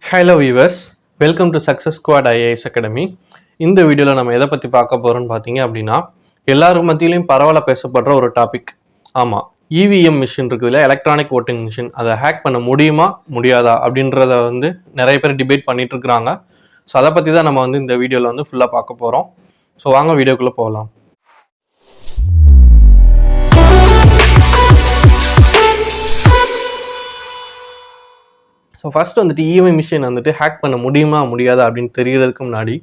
Hello viewers, welcome to success squad IAS academy. இந்த வீடியோவில் நம்ம எதை பற்றி பார்க்க போகிறோம்னு பார்த்தீங்க அப்படின்னா, எல்லாரும் மத்தியிலையும் பரவலாக பேசப்படுற ஒரு டாபிக். ஆமாம், இவிஎம் மிஷின் இருக்குதுல்ல, எலக்ட்ரானிக் ஓட்டிங் மிஷின். அதை ஹேக் பண்ண முடியுமா முடியாதா அப்படின்றத நிறைய பேர் டிபேட் பண்ணிட்டு இருக்கிறாங்க. ஸோ அதை பற்றி தான் நம்ம இந்த வீடியோவில் ஃபுல்லாக பார்க்க போகிறோம். ஸோ வாங்க வீடியோக்குள்ளே போகலாம். So first EVM machine hack பண்ண முடியுமா முடியாதா அப்படின்னு தெரியறதுக்கு முன்னாடி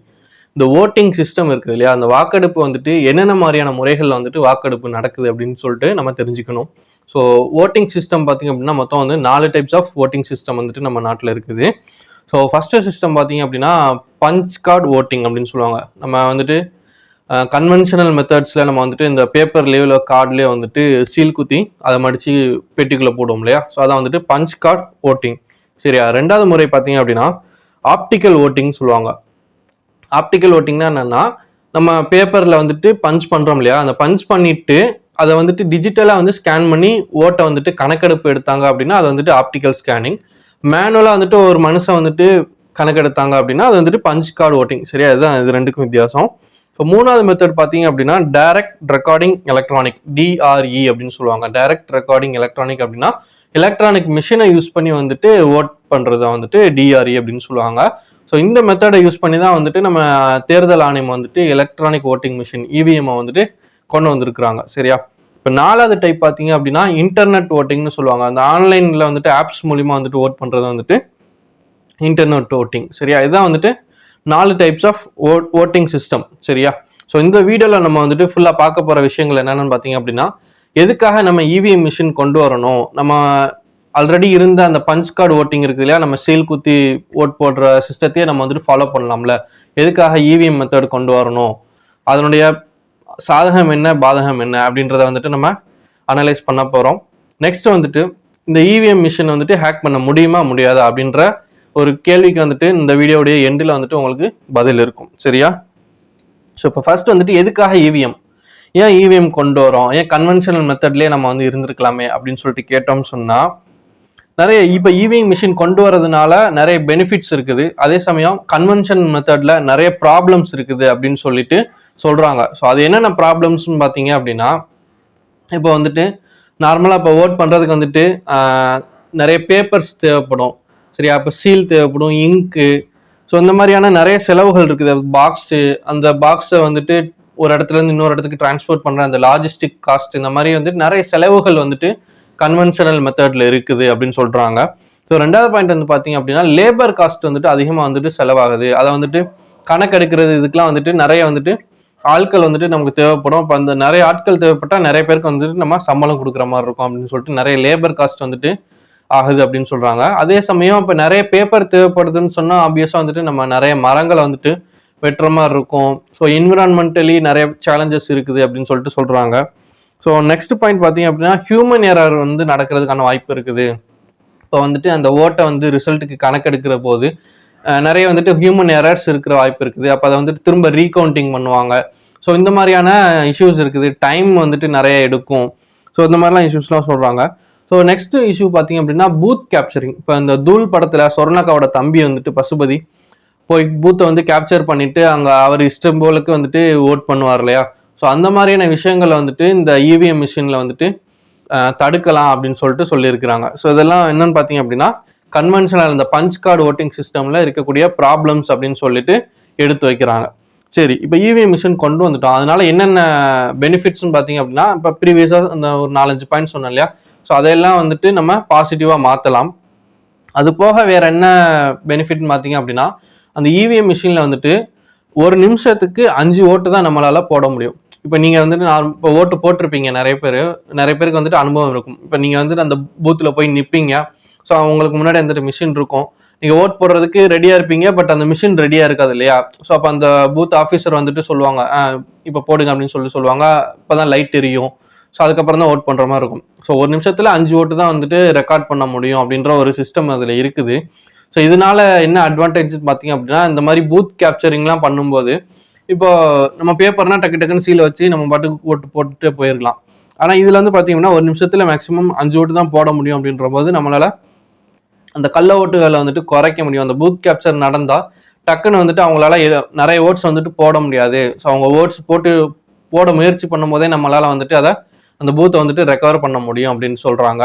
இந்த ஓட்டிங் சிஸ்டம் இருக்குது இல்லையா, அந்த வாக்கெடுப்பு என்னென்ன மாதிரியான முறைகளில் வாக்கெடுப்பு நடக்குது அப்படின்னு சொல்லிட்டு நம்ம தெரிஞ்சுக்கணும். ஸோ ஓட்டிங் சிஸ்டம் பார்த்தீங்க அப்படின்னா மொத்தம் 4 டைப்ஸ் ஆஃப் ஓட்டிங் சிஸ்டம் நம்ம நாட்டில் இருக்குது. ஸோ ஃபர்ஸ்ட் சிஸ்டம் பார்த்தீங்க அப்படின்னா பஞ்ச் கார்டு ஓட்டிங் அப்படின்னு சொல்லுவாங்க. நம்ம கன்வென்ஷனல் மெத்தட்ஸில் நம்ம இந்த பேப்பர்லேயோ இல்லை கார்ட்லேயோ சீல் குத்தி அதை மடித்து பெட்டிக்குள்ளே போடுவோம் இல்லையா. ஸோ அதான் பஞ்ச் கார்டு ஓட்டிங். சரியா. ரெண்டாவது முறை பார்த்தீங்க அப்படின்னா ஆப்டிக்கல் ஓட்டிங் சொல்லுவாங்க. ஆப்டிக்கல் ஓட்டிங்னா என்னன்னா, நம்ம பேப்பர்ல பஞ்ச் பண்றோம் இல்லையா, அந்த பஞ்ச் பண்ணிட்டு அதை டிஜிட்டலா ஸ்கேன் பண்ணி ஓட்டை கணக்கெடுப்பு எடுத்தாங்க அப்படின்னா அது ஆப்டிக்கல் ஸ்கேனிங். மேனுவலா ஒரு மனுஷன் கணக்கெடுத்தாங்க அப்படின்னா அது பஞ்ச் கார்டு ஓட்டிங். சரியா, இதுதான் இது ரெண்டுக்கும் வித்தியாசம். ஸோ மூணாவது மெத்தட் பார்த்தீங்க அப்படின்னா டைரக்ட் ரெக்கார்டிங் எலக்ட்ரானிக், டிஆர்இ அப்படின்னு சொல்லுவாங்க. டைரக்ட் ரெக்கார்டிங் எலக்ட்ரானிக் அப்படின்னா எலக்ட்ரானிக் மிஷினை யூஸ் பண்ணி ஓட் பண்றத டிஆர்இ அப்படின்னு சொல்லுவாங்க. ஸோ இந்த மெத்தடை யூஸ் பண்ணி தான் நம்ம தேர்தல் ஆணையம் எலக்ட்ரானிக் ஓட்டிங் மிஷின் இவிஎம் கொண்டு வந்திருக்கிறாங்க. சரியா. இப்போ நாலாவது டைப் பார்த்தீங்க அப்படின்னா இன்டர்நெட் ஓட்டிங்னு சொல்லுவாங்க. அந்த ஆன்லைன்ல ஆப்ஸ் மூலியமா ஓட் பண்றது இன்டர்நெட் ஓட்டிங். சரியா, இதுதான் 4 டைப்ஸ் ஆஃப் ஓட்டிங் சிஸ்டம். சரியா. ஸோ இந்த வீடியோவில் நம்ம ஃபுல்லாக பார்க்க போகிற விஷயங்கள் என்னென்னு பார்த்தீங்க அப்படின்னா, எதுக்காக நம்ம இவிஎம் மிஷின் கொண்டு வரணும், நம்ம ஆல்ரெடி இருந்த அந்த பஞ்ச் கார்டு ஓட்டிங் இருக்கு இல்லையா, நம்ம சீல் குத்தி ஓட் போடுற சிஸ்டத்தையே நம்ம ஃபாலோ பண்ணலாம்ல, எதுக்காக இவிஎம் மெத்தட் கொண்டு வரணும், அதனுடைய சாதகம் என்ன பாதகம் என்ன அப்படின்றத நம்ம அனலைஸ் பண்ண போகிறோம். நெக்ஸ்ட் இந்த இவிஎம் மிஷின் ஹேக் பண்ண முடியுமா முடியாதா அப்படின்ற ஒரு கேள்விக்கு இந்த வீடியோடைய எண்டில் உங்களுக்கு பதில் இருக்கும். சரியா. ஸோ இப்போ ஃபர்ஸ்ட் எதுக்காக இவிஎம், ஏன் இவிஎம் கொண்டு வரோம், ஏன் கன்வென்ஷனல் மெத்தட்லேயே நம்ம இருந்திருக்கலாமே அப்படின்னு சொல்லிட்டு கேட்டோம்னு சொன்னால், நிறைய இப்போ இவிஎம் மிஷின் கொண்டு வரதுனால நிறைய பெனிஃபிட்ஸ் இருக்குது. அதே சமயம் கன்வென்ஷனல் மெத்தட்ல நிறைய ப்ராப்ளம்ஸ் இருக்குது அப்படின்னு சொல்லிட்டு சொல்றாங்க. ஸோ அது என்னென்ன ப்ராப்ளம்ஸ்னு பார்த்தீங்க அப்படின்னா, இப்போ நார்மலாக இப்போ ஓட் பண்ணுறதுக்கு நிறைய பேப்பர்ஸ் தேவைப்படும். சரியா. இப்போ சீல் தேவைப்படும், இங்கு. ஸோ இந்த மாதிரியான நிறைய செலவுகள் இருக்குது. பாக்ஸு, அந்த பாக்ஸை ஒரு இடத்துல இருந்து இன்னொரு இடத்துக்கு டிரான்ஸ்போர்ட் பண்ற அந்த லாஜிஸ்டிக் காஸ்ட், இந்த மாதிரி நிறைய செலவுகள் கன்வென்ஷனல் மெத்தட்ல இருக்குது அப்படின்னு சொல்றாங்க. ஸோ ரெண்டாவது பாயிண்ட் பாத்தீங்க அப்படின்னா லேபர் காஸ்ட் அதிகமா செலவாகுது. அதை கணக்கெடுக்கிறது இதுக்கெல்லாம் நிறைய ஆட்கள் நமக்கு தேவைப்படும். இப்போ அந்த நிறைய ஆட்கள் தேவைப்பட்டா நிறைய பேருக்கு நம்ம சம்பளம் கொடுக்குற மாதிரி இருக்கும் அப்படின்னு சொல்லிட்டு நிறைய லேபர் காஸ்ட் ஆகுது அப்படின்னு சொல்றாங்க. அதே சமயம் இப்போ நிறைய பேப்பர் தேவைப்படுதுன்னு சொன்னா ஆப்வியஸா நம்ம நிறைய மரங்களை வெட்டுற மாதிரி இருக்கும். ஸோ என்விரான்மெண்டலி நிறைய சேலஞ்சஸ் இருக்குது அப்படின்னு சொல்லிட்டு சொல்றாங்க. ஸோ நெக்ஸ்ட் பாயிண்ட் பார்த்தீங்க அப்படின்னா ஹியூமன் எரர் நடக்கிறதுக்கான வாய்ப்பு இருக்குது. இப்போ அந்த ஓட்டை ரிசல்ட்டுக்கு கணக்கெடுக்கிற போது நிறைய ஹியூமன் எரர்ஸ் இருக்கிற வாய்ப்பு இருக்குது. அப்போ அதை திரும்ப ரீகவுண்டிங் பண்ணுவாங்க. ஸோ இந்த மாதிரியான இஷ்யூஸ் இருக்குது. டைம் நிறைய எடுக்கும். ஸோ இந்த மாதிரிலாம் இஷ்யூஸ்லாம் சொல்றாங்க. ஸோ நெக்ஸ்ட் இஷ்யூ பார்த்தீங்க அப்படின்னா பூத் கேப்சரிங். இப்போ இந்த தூள் படத்துல சொர்ணக்காவோட தம்பி பசுபதி போய் பூத்தை கேப்சர் பண்ணிட்டு அங்க அவர் இஷ்டம் போலுக்கு ஓட் பண்ணுவார் இல்லையா. ஸோ அந்த மாதிரியான விஷயங்களை இந்த இவிஎம் மிஷின்ல தடுக்கலாம் அப்படின்னு சொல்லிட்டு சொல்லியிருக்கிறாங்க. ஸோ இதெல்லாம் என்னன்னு பார்த்தீங்க அப்படின்னா கன்வென்ஷனல் இந்த பஞ்ச் கார்டு ஓட்டிங் சிஸ்டம்ல இருக்கக்கூடிய ப்ராப்ளம்ஸ் அப்படின்னு சொல்லிட்டு எடுத்து வைக்கிறாங்க. சரி, இப்போ இவிஎம் மிஷின் கொண்டு வந்துட்டோம், அதனால என்னென்ன பெனிஃபிட்ஸ்ன்னு பார்த்தீங்க அப்படின்னா, இப்போ ப்ரீவியஸாக இந்த ஒரு 4-5 பாயிண்ட் சொன்னோம் இல்லையா. ஸோ அதையெல்லாம் நம்ம பாசிட்டிவா மாற்றலாம். அது போக வேற என்ன பெனிஃபிட்னு பார்த்தீங்க அப்படின்னா, அந்த இவிஎம் மிஷின்ல ஒரு நிமிஷத்துக்கு 5 ஓட்டு தான் நம்மளால போட முடியும். இப்போ நீங்க இப்போ ஓட்டு போட்டிருப்பீங்க, நிறைய பேருக்கு அனுபவம் இருக்கும். இப்போ நீங்க அந்த பூத்துல போய் நிற்பீங்க. ஸோ அவங்களுக்கு முன்னாடி மிஷின் இருக்கும், நீங்க ஓட் போடுறதுக்கு ரெடியா இருப்பீங்க. பட் அந்த மிஷின் ரெடியா இருக்காது இல்லையா. ஸோ அப்போ அந்த பூத் ஆஃபீஸர் சொல்லுவாங்க, இப்போ போடுங்க அப்படின்னு சொல்லுவாங்க. இப்போதான் லைட் எரியும். ஸோ அதுக்கப்புறம் தான் ஓட் பண்ற மாதிரி இருக்கும். ஸோ ஒரு நிமிஷத்துல 5 ஓட்டு தான் ரெக்கார்ட் பண்ண முடியும் அப்படின்ற ஒரு சிஸ்டம் அதுல இருக்குது. ஸோ இதனால என்ன அட்வான்டேஜ் பார்த்தீங்க அப்படின்னா, இந்த மாதிரி பூத் கேப்சரிங்லாம் பண்ணும்போது இப்போ நம்ம பேப்பர்னா டக்குன்னு சீல வச்சு நம்ம பாட்டுக்கு ஓட்டு போட்டுட்டு போயிடலாம். ஆனா இதுல பார்த்தீங்கன்னா ஒரு நிமிஷத்துல மேக்ஸிமம் 5 ஓட்டு தான் போட முடியும் அப்படின்ற போது நம்மளால அந்த கள்ள ஓட்டுகளை வந்துட்டு குறைக்க முடியும். அந்த பூத் கேப்சர் நடந்தால் டக்குன்னு வந்துட்டு அவங்களால நிறைய ஓட்ஸ் வந்துட்டு போட முடியாது. ஸோ அவங்க ஓட்ஸ் போட முயற்சி பண்ணும் போதே நம்மளால வந்துட்டு அந்த பூத்தை வந்துட்டு ரெக்கவர் பண்ண முடியும் அப்படின்னு சொல்றாங்க.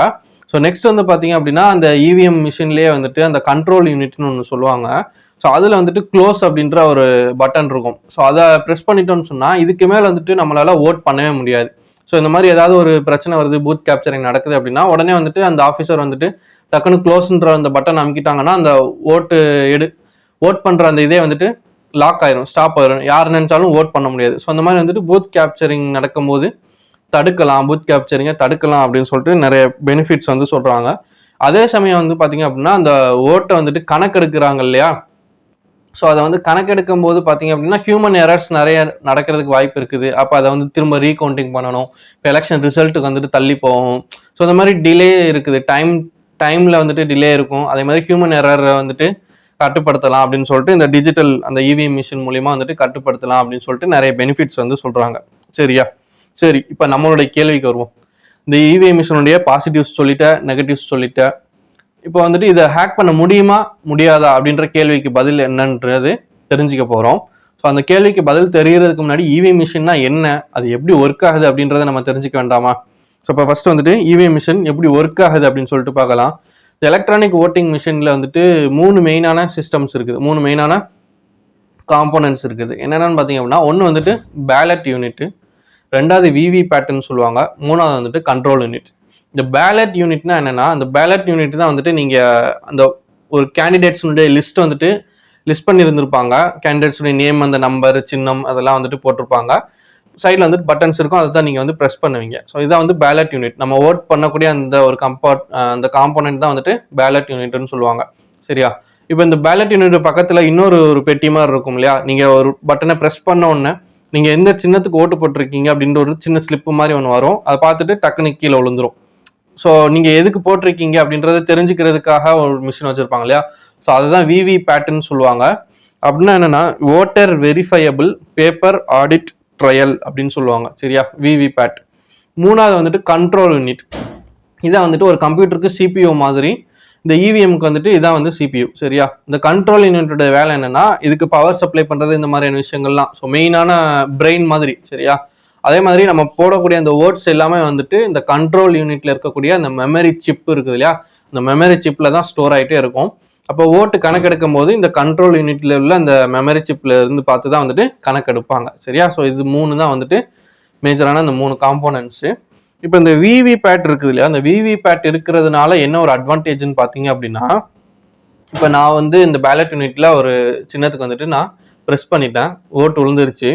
ஸோ நெக்ஸ்ட் வந்து பார்த்தீங்க அப்படின்னா அந்த இவிஎம் மிஷின்லேயே வந்துட்டு அந்த கண்ட்ரோல் யூனிட்னு ஒன்று சொல்லுவாங்க. ஸோ அதில் வந்துட்டு க்ளோஸ் அப்படின்ற ஒரு பட்டன் இருக்கும். ஸோ அதை ப்ரெஸ் பண்ணிட்டோம்னு சொன்னால் இதுக்கு மேலே வந்துட்டு நம்மளால ஓட் பண்ணவே முடியாது. ஸோ இந்த மாதிரி ஏதாவது ஒரு பிரச்சனை வருது, பூத் கேப்சரிங் நடக்குது அப்படின்னா உடனே வந்துட்டு அந்த ஆஃபீஸர் வந்துட்டு டக்குன்னு க்ளோஸ்ன்ற அந்த பட்டன் அமுக்கிட்டாங்கன்னா அந்த ஓட் பண்ணுற அந்த இதே வந்துட்டு லாக் ஆயிரும், ஸ்டாப் ஆயிரும். யார் நினைச்சாலும் ஓட் பண்ண முடியாது. ஸோ அந்த மாதிரி வந்துட்டு பூத் கேப்சரிங் நடக்கும்போது பூத் கேப்சரிங்கை தடுக்கலாம் அப்படின்னு சொல்லிட்டு நிறைய பெனிஃபிட்ஸ் வந்து சொல்றாங்க. அதே சமயம் வந்து பார்த்தீங்க அப்படின்னா அந்த ஓட்டை வந்துட்டு கணக்கெடுக்கிறாங்க இல்லையா? ஸோ அதை வந்து கணக்கெடுக்கும் போது பார்த்தீங்க அப்படின்னா ஹியூமன் எரர்ஸ் நிறைய நடக்கிறதுக்கு வாய்ப்பு இருக்குது. அப்போ அதை வந்து திரும்ப ரீகவுண்டிங் பண்ணணும். இப்போ எலெக்ஷன் ரிசல்ட்டுக்கு வந்துட்டு தள்ளி போகும். ஸோ அந்த மாதிரி டிலே இருக்குது, டைமில் வந்துட்டு டிலே இருக்கும். அதே மாதிரி ஹியூமன் எரரை வந்துட்டு கட்டுப்படுத்தலாம் அப்படின்னு சொல்லிட்டு இந்த டிஜிட்டல் அந்த இவிஎம் மிஷின் மூலியமா வந்துட்டு கட்டுப்படுத்தலாம் அப்படின்னு சொல்லிட்டு நிறைய பெனிஃபிட்ஸ் வந்து சொல்றாங்க. சரியா? சரி, இப்போ நம்மளுடைய கேள்விக்கு வருவோம். இந்த இவிஎம் மிஷினுடைய பாசிட்டிவ்ஸ் சொல்லிட்டேன், நெகட்டிவ்ஸ் சொல்லிட்டேன். இப்போ வந்துட்டு இதை ஹேக் பண்ண முடியுமா முடியாதா அப்படின்ற கேள்விக்கு பதில் என்னன்றது தெரிஞ்சுக்க போறோம். ஸோ அந்த கேள்விக்கு பதில் தெரியறதுக்கு முன்னாடி இவிஎம் மிஷின்னா என்ன, அது எப்படி ஒர்க் ஆகுது அப்படின்றத நம்ம தெரிஞ்சுக்க வேண்டாமா? ஸோ இப்போ ஃபர்ஸ்ட் வந்துட்டு இவிஎம் மிஷின் எப்படி ஒர்க் ஆகுது அப்படின்னு சொல்லிட்டு பார்க்கலாம். எலக்ட்ரானிக் ஓட்டிங் மிஷினில் வந்துட்டு 3 மெயினான சிஸ்டம்ஸ் இருக்குது, 3 மெயினான காம்போனன்ட்ஸ் இருக்குது. என்னென்னு பார்த்தீங்க அப்படின்னா ஒன்று வந்துட்டு பேலட் யூனிட், ரெண்டாவது விவி பேட்டர்ன் சொல்லுவாங்க, மூணாவது வந்துட்டு கண்ட்ரோல் யூனிட். இந்த பேலட் யூனிட்னா என்னன்னா அந்த பேலட் யூனிட் தான் வந்துட்டு நீங்கள் அந்த ஒரு கேண்டிடேட்ஸுடைய லிஸ்ட் வந்துட்டு லிஸ்ட் பண்ணியிருந்திருப்பாங்க. கேண்டிடேட்ஸுடைய நேம், அந்த நம்பர், சின்னம் அதெல்லாம் வந்துட்டு போட்டிருப்பாங்க. சைடில் வந்துட்டு பட்டன்ஸ் இருக்கும், அதை தான் நீங்கள் வந்து ப்ரெஸ் பண்ணுவீங்க. ஸோ இதான் வந்து பேலட் யூனிட். நம்ம ஓட் பண்ணக்கூடிய அந்த ஒரு அந்த காம்போனன்ட் தான் வந்துட்டு பேலட் யூனிட்னு சொல்லுவாங்க. சரியா? இப்போ இந்த பேலட் யூனிட் பக்கத்தில் இன்னொரு பெட்டி மாதிரி இருக்கும் இல்லையா? நீங்கள் ஒரு பட்டனை ப்ரெஸ் பண்ண உடனே நீங்கள் எந்த சின்னத்துக்கு ஓட்டு போட்டிருக்கீங்க அப்படின்ற ஒரு சின்ன ஸ்லிப்பு மாதிரி ஒன்று வரும். அதை பார்த்துட்டு டக்குனு கீழே விழுந்துரும். ஸோ நீங்கள் எதுக்கு போட்டிருக்கீங்க அப்படின்றத தெரிஞ்சுக்கிறதுக்காக ஒரு மிஷின் வச்சுருப்பாங்க இல்லையா? ஸோ அதுதான் விவி பேட்டர்ன் சொல்லுவாங்க. அப்படின்னா என்னன்னா voter verifiable paper audit trail அப்படின்னு சொல்லுவாங்க. சரியா? விவி பேட். மூணாவது வந்துட்டு கண்ட்ரோல் யூனிட். இதான் வந்துட்டு ஒரு கம்ப்யூட்டருக்கு சிபியூ மாதிரி, இந்த இவிஎம்க்கு வந்துட்டு இதான் வந்து சிபியூ. சரியா? இந்த கண்ட்ரோல் யூனிட்டோட வேலை என்னன்னா இதுக்கு பவர் சப்ளை பண்றது, இந்த மாதிரியான விஷயங்கள்லாம். ஸோ மெயினான பிரெயின் மாதிரி. சரியா? அதே மாதிரி நம்ம போடக்கூடிய அந்த ஓட்ஸ் எல்லாமே வந்துட்டு இந்த கண்ட்ரோல் யூனிட்ல இருக்கக்கூடிய அந்த மெமரி சிப் இருக்குது இல்லையா? அந்த மெமரி சிப்ல தான் ஸ்டோர் ஆகிட்டே இருக்கும். அப்போ ஓட்டு கணக்கெடுக்கும் போது இந்த கண்ட்ரோல் யூனிட்ல உள்ள அந்த மெமரி சிப்ல இருந்து பார்த்து தான் வந்துட்டு கணக்கெடுப்பாங்க. சரியா? ஸோ இது 3 தான் வந்துட்டு மேஜரான அந்த 3 காம்போனன்ட்ஸு. இப்போ இந்த விவி பேட் இருக்குது இல்லையா? அந்த விவி பேட் இருக்கிறதுனால என்ன ஒரு அட்வான்டேஜ்னு பார்த்தீங்க அப்படின்னா, இப்போ நான் வந்து இந்த பேலட் யூனிட்ல ஒரு சின்னத்துக்கு வந்துட்டு நான் ப்ரெஸ் பண்ணிட்டேன், ஓட்டு விழுந்துருச்சு.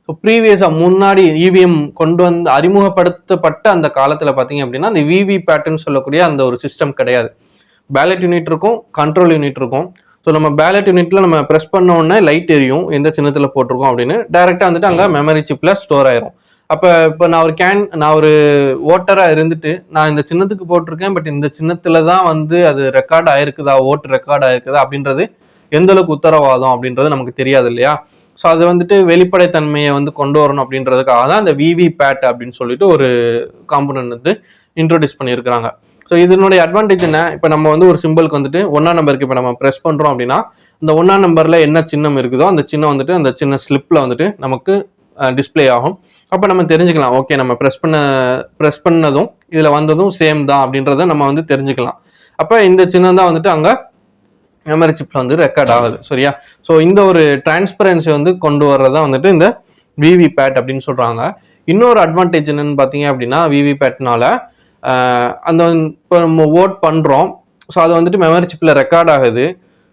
ஸோ ப்ரீவியஸாக முன்னாடி இவிஎம் கொண்டு வந்து அறிமுகப்படுத்தப்பட்ட அந்த காலத்தில் பார்த்தீங்க அப்படின்னா அந்த விவி பேட்னு சொல்லக்கூடிய அந்த ஒரு சிஸ்டம் கிடையாது. பேலட் யூனிட் இருக்கும், கண்ட்ரோல் யூனிட் இருக்கும். ஸோ நம்ம பேலட் யூனிட்ல நம்ம ப்ரெஸ் பண்ண உடனே லைட் எரியும், எந்த சின்னத்தில் போட்டிருக்கோம் அப்படின்னு. டைரெக்டாக வந்துட்டு அங்கே மெமரி சிப்பில் ஸ்டோர் ஆயிரும். இப்போ நான் ஒரு ஓட்டராக இருந்துட்டு நான் இந்த சின்னத்துக்கு போட்டிருக்கேன், பட் இந்த சின்னத்தில் தான் வந்து அது ரெக்கார்ட் ஆயிருக்குதா, ஓட்டு ரெக்கார்ட் ஆயிருக்குதா அப்படின்றது எந்த அளவுக்கு உத்தரவாதம் அப்படின்றது நமக்கு தெரியாது இல்லையா? ஸோ அது வந்துட்டு வெளிப்படைத்தன்மையை வந்து கொண்டு வரணும் அப்படின்றதுக்காக தான் இந்த விவி பேட் அப்படின்னு சொல்லிட்டு ஒரு காம்போனன்ட் வந்து இன்ட்ரோடியூஸ் பண்ணியிருக்கிறாங்க. ஸோ இதனுடைய அட்வான்டேஜ் என்ன? இப்போ நம்ம வந்து ஒரு சிம்பிளுக்கு வந்துட்டு 1ஆம் நம்பருக்கு இப்போ நம்ம ப்ரெஸ் பண்ணுறோம் அப்படின்னா இந்த 1ஆம் நம்பரில் என்ன சின்னம் இருக்குதோ அந்த சின்னம் வந்துட்டு அந்த சின்ன ஸ்லிப்பில் வந்துட்டு நமக்கு டிஸ்பிளே ஆகும். அப்போ நம்ம தெரிஞ்சுக்கலாம், ஓகே நம்ம ப்ரெஸ் பண்ணதும் இதில் வந்ததும் சேம் தான் அப்படின்றத நம்ம வந்து தெரிஞ்சுக்கலாம். அப்போ இந்த சின்னம் தான் வந்துட்டு அங்கே மெமரி சிப்பில் வந்து ரெக்கார்ட் ஆகுது. சரியா? ஸோ இந்த ஒரு டிரான்ஸ்பரன்சி வந்து கொண்டு வர்றதான் வந்துட்டு இந்த விவி பேட் அப்படின்னு சொல்கிறாங்க. இன்னொரு அட்வான்டேஜ் என்னன்னு பார்த்தீங்க அப்படின்னா விவி பேட்னால அந்த இப்போ நம்ம ஓட் பண்ணுறோம், ஸோ அது வந்துட்டு மெமரி சிப்பில் ரெக்கார்ட் ஆகுது.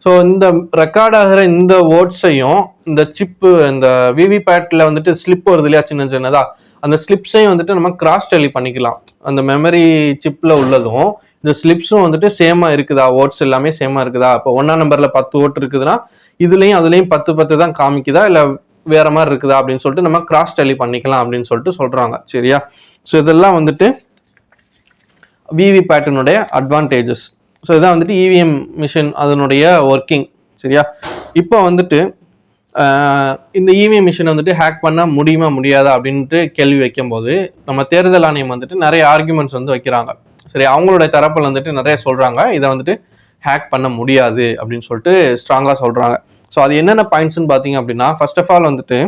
ஸோ இந்த ரெக்கார்ட் ஆகிற இந்த ஓட்ஸையும் இந்த சிப்பு இந்த விவி பேட்டில் வந்துட்டு ஸ்லிப் வருது இல்லையா சின்ன சின்னதா, அந்த ஸ்லிப்ஸையும் வந்துட்டு நம்ம கிராஸ் டெலி பண்ணிக்கலாம். அந்த மெமரி சிப்பில் உள்ளதும் இந்த ஸ்லிப்ஸும் வந்துட்டு சேமாக இருக்குதா, ஓட்ஸ் எல்லாமே சேமாக இருக்குதா. இப்போ 1ஆம் நம்பரில் 10 ஓட்டு இருக்குதுன்னா இதுலேயும் அதுலேயும் 10 தான் காமிக்குதா, இல்லை வேற மாதிரி இருக்குதா அப்படின்னு சொல்லிட்டு நம்ம கிராஸ் டெலி பண்ணிக்கலாம் அப்படின்னு சொல்லிட்டு சொல்கிறாங்க. சரியா? ஸோ இதெல்லாம் வந்துட்டு விவி பேட்டனுடைய அட்வான்டேஜஸ். ஸோ இதான் வந்துட்டு இவிஎம் மிஷின் அதனுடைய ஒர்க்கிங். சரியா? இப்போ வந்துட்டு இந்த இவிஎம் மிஷின் வந்துட்டு ஹேக் பண்ண முடியுமா முடியாதா அப்படின்ட்டு கேள்வி வைக்கும்போது நம்ம தேர்தல் ஆணையம் வந்துட்டு நிறைய ஆர்குமெண்ட்ஸ் வந்து வைக்கிறாங்க. சரி, அவங்களுடைய தரப்பில் வந்துட்டு நிறைய சொல்கிறாங்க. இதை வந்துட்டு ஹேக் பண்ண முடியாது அப்படின்னு சொல்லிட்டு ஸ்ட்ராங்காக சொல்கிறாங்க. ஸோ அது என்னென்ன பாயிண்ட்ஸ்ன்னு பார்த்தீங்க அப்படின்னா, ஃபர்ஸ்ட் ஆஃப் ஆல் வந்துட்டு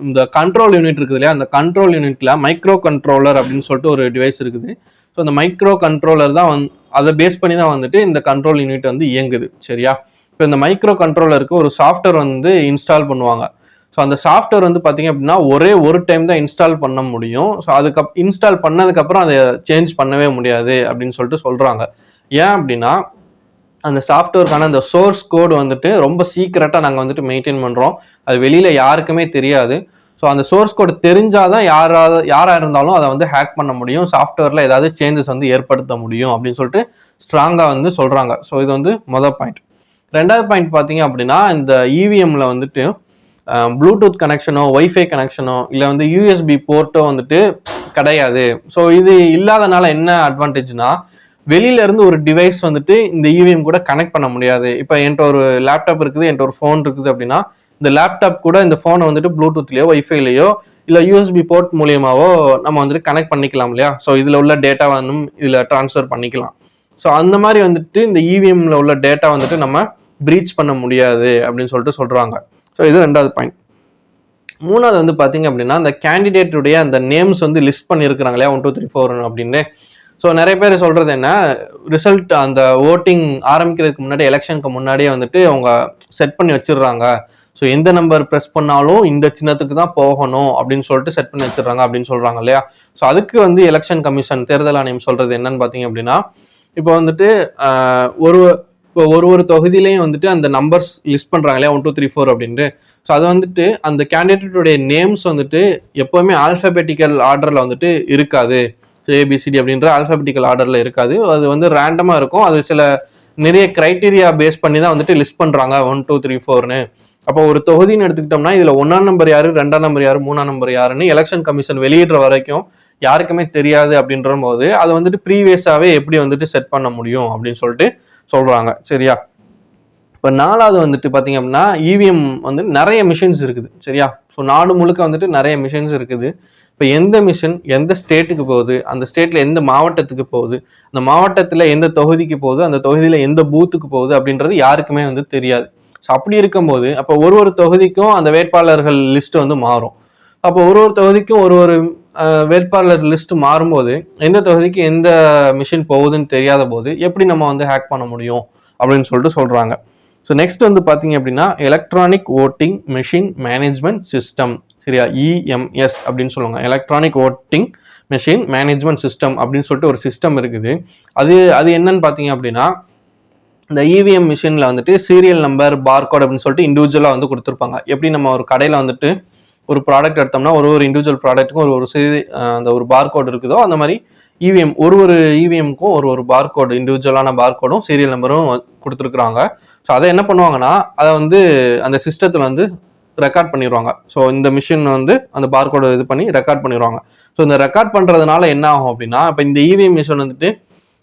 இந்த கண்ட்ரோல் யூனிட் இருக்குது இல்லையா, அந்த கண்ட்ரோல் யூனிட்ல மைக்ரோ கண்ட்ரோலர் அப்படின்னு சொல்லிட்டு ஒரு டிவைஸ் இருக்குது. ஸோ அந்த மைக்ரோ கண்ட்ரோலர் தான் அதை பேஸ் பண்ணி தான் வந்துட்டு இந்த கண்ட்ரோல் யூனிட் வந்து இயங்குது. சரியா? இப்போ இந்த மைக்ரோ கண்ட்ரோலருக்கு ஒரு சாஃப்ட்வேர் வந்து இன்ஸ்டால் பண்ணுவாங்க. ஸோ அந்த சாஃப்ட்வேர் வந்து பார்த்தீங்க அப்படின்னா ஒரே ஒரு டைம் தான் இன்ஸ்டால் பண்ண முடியும். ஸோ இன்ஸ்டால் பண்ணதுக்கப்புறம் அதை சேஞ்ச் பண்ணவே முடியாது அப்படின்னு சொல்லிட்டு சொல்கிறாங்க. ஏன் அப்படின்னா, அந்த சாஃப்ட்வேருக்கான அந்த சோர்ஸ் கோடு வந்துட்டு ரொம்ப சீக்கிரட்டாக நாங்கள் வந்துட்டு மெயின்டைன் பண்ணுறோம். அது வெளியில் யாருக்குமே தெரியாது. ஸோ அந்த சோர்ஸ் கோடு தெரிஞ்சாதான் யாராக இருந்தாலும் அதை வந்து ஹேக் பண்ண முடியும், சாஃப்ட்வேரில் ஏதாவது சேஞ்சஸ் வந்து ஏற்படுத்த முடியும் அப்படின்னு சொல்லிட்டு ஸ்ட்ராங்காக வந்து சொல்கிறாங்க. ஸோ இது வந்து மொதல் பாயிண்ட். ரெண்டாவது பாயிண்ட் பார்த்தீங்க அப்படின்னா, இந்த இவிஎம்ல வந்துட்டு ப்ளூடூத் கனெக்ஷனோ ஒய்ஃபை கனெக்ஷனோ இல்லை வந்து யூஎஸ்பி போர்ட்டோ வந்துட்டு கிடையாது. ஸோ இது இல்லாதனால என்ன அட்வான்டேஜ்னா, வெளியில இருந்து ஒரு டிவைஸ் வந்துட்டு இந்த இவிஎம் கூட கனெக்ட் பண்ண முடியாது. இப்போ என்கிட்ட ஒரு லேப்டாப் இருக்குது, என்கிட்ட ஒரு ஃபோன் இருக்குது அப்படின்னா, இந்த லேப்டாப் கூட இந்த ஃபோனை வந்துட்டு ப்ளூடூத்லையோ ஒய்ஃபைலையோ இல்லை யூஎஸ்பி போர்ட் மூலியமாவோ நம்ம வந்துட்டு கனெக்ட் பண்ணிக்கலாம் இல்லையா. ஸோ இதில் உள்ள டேட்டா வந்து இதில் ட்ரான்ஸ்ஃபர் பண்ணிக்கலாம். ஸோ அந்த மாதிரி வந்துட்டு இந்த இவிஎம்ல உள்ள டேட்டா வந்துட்டு நம்ம பிரீச் பண்ண முடியாது அப்படின்னு சொல்லிட்டு சொல்றாங்க. ஸோ இது ரெண்டாவது பாயிண்ட். மூணாவது வந்து பார்த்தீங்க அப்படின்னா, அந்த கேண்டிடேட்டுடைய அந்த நேம்ஸ் வந்து லிஸ்ட் பண்ணியிருக்கிறாங்க இல்லையா, 1 2 3 4 அப்படின்னு. ஸோ நிறைய பேர் சொல்றது என்ன, ரிசல்ட் அந்த ஓட்டிங் ஆரம்பிக்கிறதுக்கு முன்னாடி, எலெக்ஷனுக்கு முன்னாடியே வந்துட்டு அவங்க செட் பண்ணி வச்சிடுறாங்க. ஸோ எந்த நம்பர் ப்ரெஸ் பண்ணாலும் இந்த சின்னத்துக்கு தான் போகணும் அப்படின்னு சொல்லிட்டு செட் பண்ணி வச்சிடுறாங்க அப்படின்னு சொல்றாங்க இல்லையா. ஸோ அதுக்கு வந்து எலெக்ஷன் கமிஷன், தேர்தல் ஆணையம் சொல்றது என்னன்னு பார்த்தீங்க அப்படின்னா, இப்போ வந்துட்டு ஒரு தொகுதியிலையும் வந்துட்டு அந்த நம்பர்ஸ் லிஸ்ட் பண்றாங்க இல்லையா, 1 2 3 4 அப்படின்ட்டு. ஸோ அது வந்துட்டு அந்த கேண்டிடேட்டுடைய நேம்ஸ் வந்துட்டு எப்பவுமே ஆல்பபெட்டிக்கல் ஆர்டர்ல வந்துட்டு இருக்காது. ஏபிசிடி அப்படின்ற ஆல்பபெட்டிக்கல் ஆர்டர்ல இருக்காது. அது வந்து ரேண்டமா இருக்கும். அது நிறைய கிரைட்டீரியா பேஸ் பண்ணி தான் வந்துட்டு லிஸ்ட் பண்றாங்க 1 2 3 4ன்னு. அப்போ ஒரு தொகுதின்னு எடுத்துக்கிட்டோம்னா இதுல 1ஆம் நம்பர் யாரு, 2ஆம் நம்பர் யாரு, 3ஆம் நம்பர் யாருன்னு எலெக்ஷன் கமிஷன் வெளியிடுற வரைக்கும் யாருக்குமே தெரியாது. அப்படின்ற போது அதை வந்துட்டு ப்ரீவியஸாவே எப்படி வந்துட்டு செட் பண்ண முடியும் அப்படின்னு சொல்லிட்டு சொல்றாங்க. சரியா? இப்போ நாலாவது வந்துட்டு பார்த்தீங்க அப்படின்னா, இவிஎம் வந்து நிறைய மிஷின்ஸ் இருக்குது. சரியா? ஸோ நாடு முழுக்க வந்துட்டு நிறைய மிஷின்ஸ் இருக்குது. இப்போ எந்த மிஷின் எந்த ஸ்டேட்டுக்கு போகுது, அந்த ஸ்டேட்ல எந்த மாவட்டத்துக்கு போகுது, அந்த மாவட்டத்தில் எந்த தொகுதிக்கு போகுது, அந்த தொகுதியில் எந்த பூத்துக்கு போகுது அப்படின்றது யாருக்குமே வந்து தெரியாது. ஸோ அப்படி இருக்கும்போது அப்போ ஒரு தொகுதிக்கும் அந்த வேட்பாளர்கள் லிஸ்ட் வந்து மாறும். அப்போ ஒரு தொகுதிக்கும் ஒரு வேட்பாளர் லிஸ்ட் மாறும்போது எந்த தொகுதிக்கு எந்த மிஷின் போகுதுன்னு தெரியாத போது எப்படி நம்ம வந்து ஹேக் பண்ண முடியும் அப்படின்னு சொல்லிட்டு சொல்றாங்க. ஸோ நெக்ஸ்ட் வந்து பார்த்தீங்க அப்படின்னா, electronic voting machine management system. சரியா? இஎம்எஸ் அப்படின்னு சொல்லுவாங்க. Electronic voting machine management system அப்படின்னு சொல்லிட்டு ஒரு சிஸ்டம் இருக்குது. அது என்னன்னு பார்த்தீங்க அப்படின்னா, இந்த இவிஎம் மிஷின்ல வந்துட்டு சீரியல் நம்பர், பார்கோட் அப்படின்னு சொல்லிட்டு இண்டிவிஜுவலா வந்து கொடுத்துருப்பாங்க. எப்படி நம்ம ஒரு கடையில வந்துட்டு ஒரு ப்ராடக்ட் எடுத்தோம்னா ஒரு இண்டிவிஜுவல் ப்ராடக்ட்டுக்கும் அந்த ஒரு பார்கோட் இருக்குதோ, அந்த மாதிரி இவிஎம் ஒரு இவிஎம்க்கும் ஒரு பார்கோடு, இண்டிவிஜுவலான பார்கோடும் சீரியல் நம்பரும் கொடுத்துருக்குறாங்க. ஸோ அதை என்ன பண்ணுவாங்கன்னா, அதை வந்து அந்த சிஸ்டத்தில் வந்து ரெக்கார்ட் பண்ணிடுவாங்க. ஸோ இந்த மிஷின் வந்து அந்த பார்கோடு இது பண்ணி ரெக்கார்ட் பண்ணிடுவாங்க. ஸோ இந்த ரெக்கார்ட் பண்ணுறதுனால என்ன ஆகும் அப்படின்னா, இப்போ இந்த இவிஎம் மிஷின் வந்துட்டு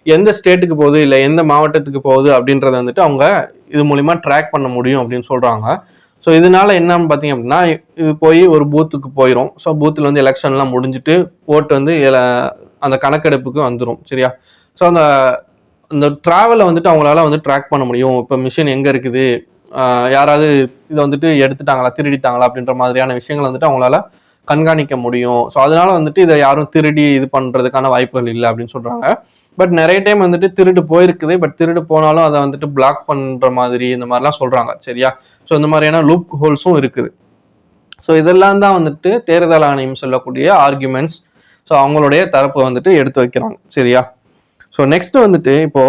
எந்த ஸ்டேட்டுக்கு போகுது இல்லை எந்த மாவட்டத்துக்கு போகுது அப்படின்றத வந்துட்டு அவங்க இது மூலிமா ட்ராக் பண்ண முடியும் அப்படின்னு சொல்கிறாங்க. ஸோ இதனால என்னன்னு பார்த்தீங்க அப்படின்னா, இது போய் ஒரு பூத்துக்கு போயிடும். ஸோ பூத்தில் வந்து எலெக்ஷன்லாம் முடிஞ்சுட்டு ஓட்டு வந்து அந்த கணக்கெடுப்புக்கு வந்துடும். சரியா? ஸோ அந்த ட்ராவலை வந்துட்டு அவங்களால வந்து ட்ராக் பண்ண முடியும். இப்போ மிஷின் எங்கே இருக்குது, யாராவது இதை வந்துட்டு எடுத்துட்டாங்களா, திருடிட்டாங்களா அப்படின்ற மாதிரியான விஷயங்கள் வந்துட்டு அவங்களால கண்காணிக்க முடியும். ஸோ அதனால வந்துட்டு இதை யாரும் திருடி இது பண்ணுறதுக்கான வாய்ப்புகள் இல்லை அப்படின்னு சொல்கிறாங்க. பட் நிறைய டைம் வந்துட்டு திருடு போயிருக்குது. பட் திருடு போனாலும் அதை வந்துட்டு பிளாக் பண்ணுற மாதிரி இந்த மாதிரிலாம் சொல்கிறாங்க. சரியா? ஸோ இந்த மாதிரியான லூப் ஹோல்ஸும் இருக்குது. ஸோ இதெல்லாம் தான் வந்துட்டு தேர்தல் ஆணையம் சொல்லக்கூடிய ஆர்குமெண்ட்ஸ். ஸோ அவங்களுடைய தரப்பு வந்துட்டு எடுத்து வைக்கிறாங்க. சரியா? ஸோ நெக்ஸ்ட் வந்துட்டு இப்போ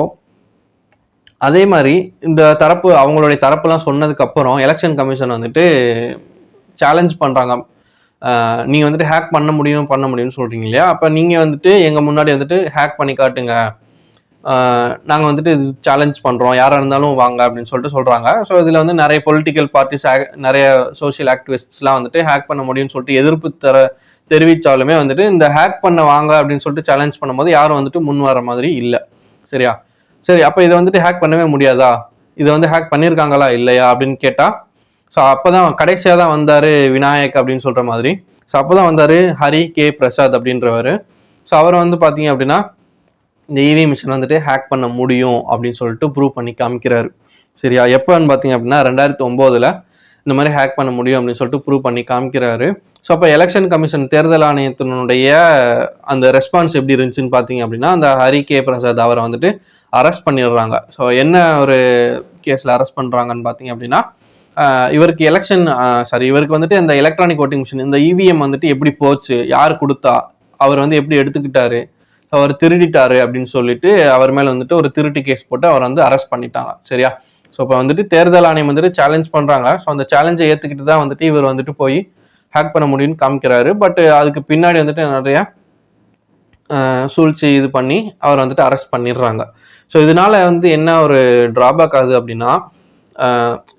அதே மாதிரி இந்த தரப்பு அவங்களுடைய தரப்புலாம் சொன்னதுக்கு அப்புறம் எலெக்ஷன் கமிஷன் வந்துட்டு சேலஞ்ச் பண்றாங்க. நீங்க வந்துட்டு ஹேக் பண்ண முடியும்னு சொல்றீங்க இல்லையா, அப்ப நீங்க வந்துட்டு எங்க முன்னாடி வந்துட்டு ஹேக் பண்ணி காட்டுங்க, நாங்க வந்துட்டு இது சேலஞ்ச் பண்றோம், யாரா இருந்தாலும் வாங்க அப்படின்னு சொல்லிட்டு சொல்றாங்க. ஸோ இதுல வந்து நிறைய பொலிட்டிக்கல் பார்ட்டிஸ், நிறைய சோசியல் ஆக்டிவிஸ்ட்ஸ்லாம் வந்துட்டு ஹேக் பண்ண முடியும்னு சொல்லிட்டு எதிர்ப்பு தெரிவித்தாலுமே வந்துட்டு இந்த ஹேக் பண்ண வாங்க அப்படின்னு சொல்லிட்டு சேலஞ்ச் பண்ணும்போது யாரும் வந்துட்டு முன் வர மாதிரி இல்லை. சரியா? சரி, அப்போ இதை வந்துட்டு ஹேக் பண்ணவே முடியாதா, இதை வந்து ஹேக் பண்ணியிருக்காங்களா இல்லையா அப்படின்னு கேட்டா, ஸோ அப்போதான் கடைசியாக தான் வந்தார் விநாயக் அப்படின்னு சொல்கிற மாதிரி. ஸோ அப்போ தான் வந்தார் ஹரி கே பிரசாத் அப்படின்றவர். ஸோ அவர் வந்து பார்த்தீங்க அப்படின்னா இந்த இவிஎம் மிஷின் வந்துட்டு ஹேக் பண்ண முடியும் அப்படின்னு சொல்லிட்டு ப்ரூவ் பண்ணி காமிக்கிறாரு. சரியா? எப்போன்னு பார்த்தீங்க அப்படின்னா 2009 இந்த மாதிரி ஹேக் பண்ண முடியும் அப்படின்னு சொல்லிட்டு ப்ரூவ் பண்ணி காமிக்கிறாரு. ஸோ அப்போ எலெக்ஷன் கமிஷன் தேர்தல் ஆணையத்தினுடைய அந்த ரெஸ்பான்ஸ் எப்படி இருந்துச்சுன்னு பார்த்தீங்க அப்படின்னா, அந்த ஹரி கே பிரசாத் அவரை வந்துட்டு அரெஸ்ட் பண்ணிடுறாங்க. ஸோ என்ன ஒரு கேஸில் அரெஸ்ட் பண்ணுறாங்கன்னு பார்த்தீங்க அப்படின்னா, இவருக்கு இவருக்கு வந்துட்டு இந்த எலக்ட்ரானிக் ஓட்டிங் மிஷின் இந்த இவிஎம் வந்துட்டு எப்படி போச்சு, யார் கொடுத்தா, அவர் வந்து எப்படி எடுத்துக்கிட்டாரு, அவர் திருடிட்டாரு அப்படின்னு சொல்லிட்டு அவர் மேலே வந்துட்டு ஒரு திருட்டு கேஸ் போட்டு அவர் வந்து அரெஸ்ட் பண்ணிட்டாங்க. சரியா? ஸோ இப்போ வந்துட்டு தேர்தல் ஆணையம் வந்துட்டு சேலஞ்ச் பண்ணுறாங்க. ஸோ அந்த சேலஞ்சை ஏற்றுக்கிட்டு தான் வந்துட்டு இவர் வந்துட்டு போய் ஹேக் பண்ண முடியும்னு காமிக்கிறாரு. பட் அதுக்கு பின்னாடி வந்துட்டு நிறைய சூழ்ச்சி இது பண்ணி அவர் வந்துட்டு அரெஸ்ட் பண்ணிடுறாங்க. ஸோ இதனால வந்து என்ன ஒரு டிராபேக் ஆகுது அப்படின்னா,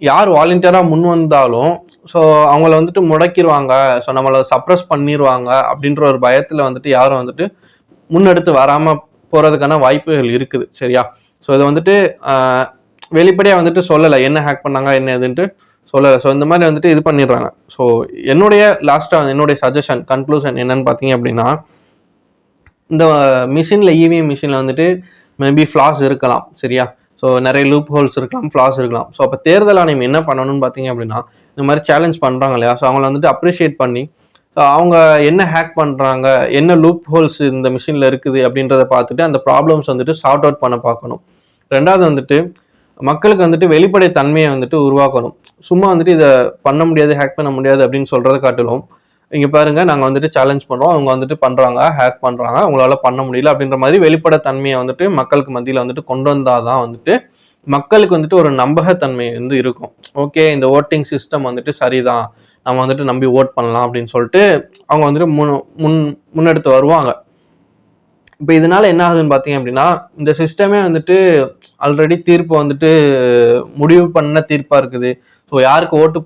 யார் வாலண்டியராக முன் வந்தாலும் ஸோ அவங்கள வந்துட்டு முடக்கிடுவாங்க, ஸோ நம்மளை சப்ரஸ் பண்ணிடுவாங்க அப்படின்ற ஒரு பயத்தில் வந்துட்டு யாரும் வந்துட்டு முன்னெடுத்து வராமல் போகிறதுக்கான வாய்ப்புகள் இருக்குது. சரியா? ஸோ இதை வந்துட்டு வெளிப்படையாக வந்துட்டு சொல்லலை, என்ன ஹேக் பண்ணாங்க என்ன எதுன்ட்டு சொல்லலை. ஸோ இந்த மாதிரி வந்துட்டு இது பண்ணிடுறாங்க. ஸோ என்னுடைய சஜஷன் கன்க்ளூஷன் என்னன்னு பார்த்தீங்க அப்படின்னா, இந்த மிஷினில் இவிஎம் மிஷினில் வந்துட்டு மேபி ஃப்ளாஸ் இருக்கலாம். சரியா? ஸோ நிறைய லூப் ஹோல்ஸ் இருக்கலாம், ஃப்ளாஸ் இருக்கலாம். ஸோ அப்போ தேர்தல் ஆணையம் என்ன பண்ணணும்னு பார்த்தீங்க அப்படின்னா, இந்த மாதிரி சேலஞ்ச் பண்ணுறாங்க இல்லையா, ஸோ அவங்கள வந்துட்டு அப்ரிஷியேட் பண்ணி அவங்க என்ன ஹேக் பண்ணுறாங்க, என்ன லூப் ஹோல்ஸ் இந்த மிஷினில் இருக்குது அப்படின்றத பார்த்துட்டு அந்த ப்ராப்ளம்ஸ் வந்துட்டு சார்ட் அவுட் பண்ண பார்க்கணும். ரெண்டாவது வந்துட்டு மக்களுக்கு வந்துட்டு வெளிப்படை தன்மையை வந்துட்டு உருவாக்கணும். சும்மா வந்துட்டு இதை பண்ண முடியாது, ஹேக் பண்ண முடியாது அப்படின்னு சொல்கிறத காட்டிலும், இங்கே பாருங்க நாங்கள் வந்துட்டு சேலஞ்ச் பண்ணுறோம், அவங்க வந்துட்டு பண்ணுறாங்க, ஹேக் பண்ணுறாங்க, அவங்களால பண்ண முடியல அப்படின்ற மாதிரி வெளிப்படை தன்மையை வந்துட்டு மக்களுக்கு மத்தியில் வந்துட்டு கொண்டு வந்தால் தான் வந்துட்டு மக்களுக்கு வந்துட்டு ஒரு நம்பகத்தன்மை வந்து இருக்கும். ஓகே, இந்த ஓட்டிங் சிஸ்டம் வந்துட்டு சரிதான், நம்ம வந்துட்டு நம்பி ஓட் பண்ணலாம் அப்படின்னு சொல்லிட்டு அவங்க வந்துட்டு முன்னெடுத்து வருவாங்க. இப்போ இதனால என்ன ஆகுதுன்னு பார்த்தீங்க அப்படின்னா, இந்த சிஸ்டமே வந்துட்டு ஆல்ரெடி தீர்ப்பு வந்துட்டு முடிவு பண்ண தீர்ப்பாக இருக்குது. ஸோ யாருக்கு ஓட்டு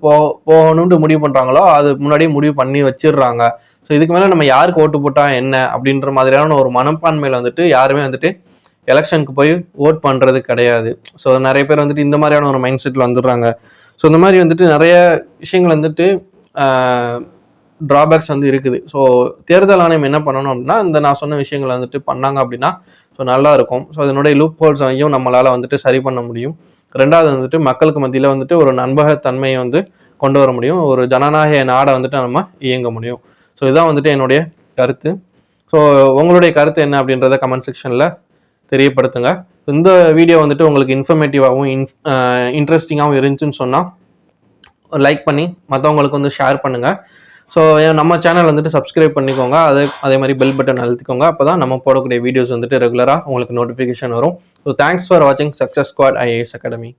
போகணும்னு முடிவு பண்ணுறாங்களோ அது முன்னாடியே முடிவு பண்ணி வச்சிடுறாங்க. ஸோ இதுக்கு மேலே நம்ம யாருக்கு ஓட்டு போட்டால் என்ன அப்படின்ற மாதிரியான ஒரு மனப்பான்மையில் வந்துட்டு யாருமே வந்துட்டு எலெக்ஷனுக்கு போய் ஓட் பண்ணுறது கிடையாது. ஸோ நிறைய பேர் வந்துட்டு இந்த மாதிரியான ஒரு மைண்ட் செட்டில் வந்துடுறாங்க. ஸோ இந்த மாதிரி வந்துட்டு நிறைய விஷயங்கள் வந்துட்டு ட்ராபேக்ஸ் வந்து இருக்குது. ஸோ தேர்தல் ஆணையம் என்ன பண்ணணும் அப்படின்னா, இந்த நான் சொன்ன விஷயங்களை வந்துட்டு பண்ணாங்க அப்படின்னா ஸோ நல்லா இருக்கும். ஸோ அதனுடைய லூப் ஹோல்ஸையும் நம்மளால் வந்துட்டு சரி பண்ண முடியும். ரெண்டாவது வந்துட்டு மக்களுக்கு மத்தியில் வந்துட்டு ஒரு நம்பகத்தன்மையை வந்து கொண்டு வர முடியும். ஒரு ஜனநாயக நாடை வந்துட்டு நம்ம இயங்க முடியும். ஸோ இதுதான் வந்துட்டு என்னுடைய கருத்து. ஸோ உங்களுடைய கருத்து என்ன அப்படின்றத கமெண்ட் செக்ஷனில் தெரியப்படுத்துங்க. இந்த வீடியோ வந்துட்டு உங்களுக்கு இன்ஃபர்மேட்டிவாகவும் இன்ட்ரெஸ்டிங்காகவும் இருந்துச்சுன்னு சொன்னால் லைக் பண்ணி மற்றவங்களுக்கு வந்து ஷேர் பண்ணுங்கள். ஸோ நம்ம சேனல் வந்துட்டு சப்ஸ்கிரைப் பண்ணிக்கோங்க. அதே மாதிரி பெல் பட்டன் அழுத்திக்கோங்க. அப்போ தான் நம்ம போடக்கூடிய வீடியோஸ் வந்துட்டு ரெகுலராக உங்களுக்கு நோட்டிஃபிகேஷன் வரும். ஸோ தேங்க்ஸ் ஃபார் வாட்சிங் சக்ஸஸ் ஸ்குவாட் IAS Academy.